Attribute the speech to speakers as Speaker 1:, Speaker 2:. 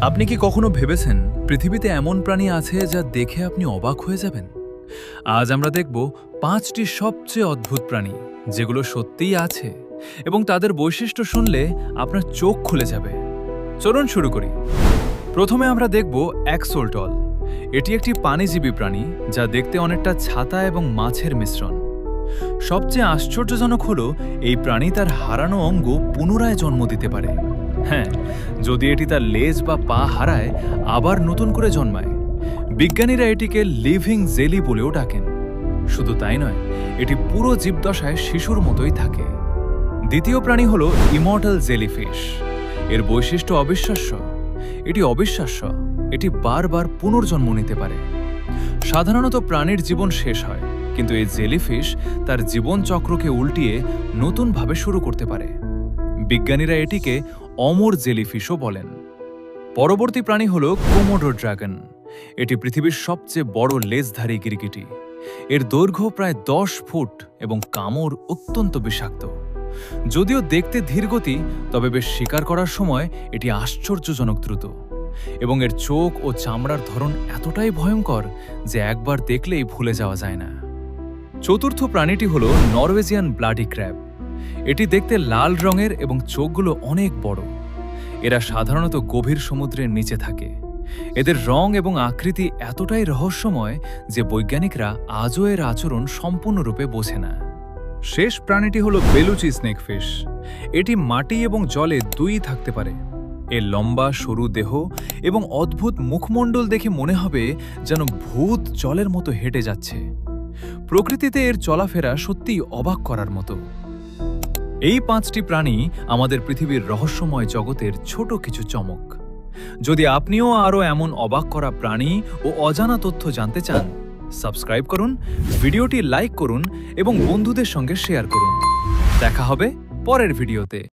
Speaker 1: আপনি কি কখনো ভেবেছেন পৃথিবীতে এমন প্রাণী আছে যা দেখে আপনি অবাক হয়ে যাবেন? আজ আমরা দেখব ৫টি সবচেয়ে অদ্ভুত প্রাণী যেগুলো সত্যিই আছে এবং তাদের বৈশিষ্ট্য শুনলে আপনার চোখ খুলে যাবে। চলুন শুরু করি। প্রথমে আমরা দেখব অ্যাক্সোলটল। এটি একটি পানিজীবী প্রাণী যা দেখতে অনেকটা ছাতা এবং মাছের মিশ্রণ। সবচেয়ে আশ্চর্যজনক হলো এই প্রাণী তার হারানো অঙ্গ পুনরায় জন্ম দিতে পারে। হ্যাঁ, যদি এটি তার লেজ বা পা হারায় আবার নতুন করে জন্মায়। বিজ্ঞানীরা এটিকে লিভিং জেলি বলেও ডাকেন। শুধু তাই নয়, এটি পুরো জীবদশায় শিশুর মতোই থাকে। দ্বিতীয় প্রাণী হল ইমর্টাল জেলিফিশ। এর বৈশিষ্ট্য অবিশ্বাস্য। এটি বারবার পুনর্জন্ম নিতে পারে। সাধারণত প্রাণীর জীবন শেষ হয়, কিন্তু এই জেলিফিশ তার জীবন চক্রকে উল্টিয়ে নতুনভাবে শুরু করতে পারে। বিজ্ঞানীরা এটিকে অমর জেলিফিশও বলেন। পরবর্তী প্রাণী হল কোমোডো ড্রাগন। এটি পৃথিবীর সবচেয়ে বড় লেজধারী গিরগিটি। এর দৈর্ঘ্য প্রায় ১০ ফুট এবং কামড় অত্যন্ত বিষাক্ত। যদিও দেখতে ধীরগতি, তবে বেশ শিকার করার সময় এটি আশ্চর্যজনক দ্রুত এবং এর চোখ ও চামড়ার ধরন এতটাই ভয়ঙ্কর যে একবার দেখলেই ভুলে যাওয়া যায় না। চতুর্থ প্রাণীটি হল নরওয়েজিয়ান ব্লাডি ক্র্যাব। এটি দেখতে লাল রঙের এবং চোখগুলো অনেক বড়। এরা সাধারণত গভীর সমুদ্রের নিচে থাকে। এদের রং এবং আকৃতি এতটাই রহস্যময় যে বৈজ্ঞানিকরা আজও এর আচরণ সম্পূর্ণরূপে বোঝে না। শেষ প্রাণীটি হল বেলুচি স্নেকফিশ। এটি মাটি এবং জলে দুইই থাকতে পারে। এর লম্বা সরু দেহ এবং অদ্ভুত মুখমণ্ডল দেখে মনে হবে যেন ভূত জলের মতো হেঁটে যাচ্ছে। প্রকৃতিতে এর চলাফেরা সত্যিই অবাক করার মতো। এই ৫টি প্রাণী আমাদের পৃথিবীর রহস্যময় জগতের ছোট কিছু চমক। যদি আপনিও আরও এমন অবাক করা প্রাণী ও অজানা তথ্য জানতে চান, সাবস্ক্রাইব করুন, ভিডিওটি লাইক করুন এবং বন্ধুদের সঙ্গে শেয়ার করুন। দেখা হবে পরের ভিডিওতে।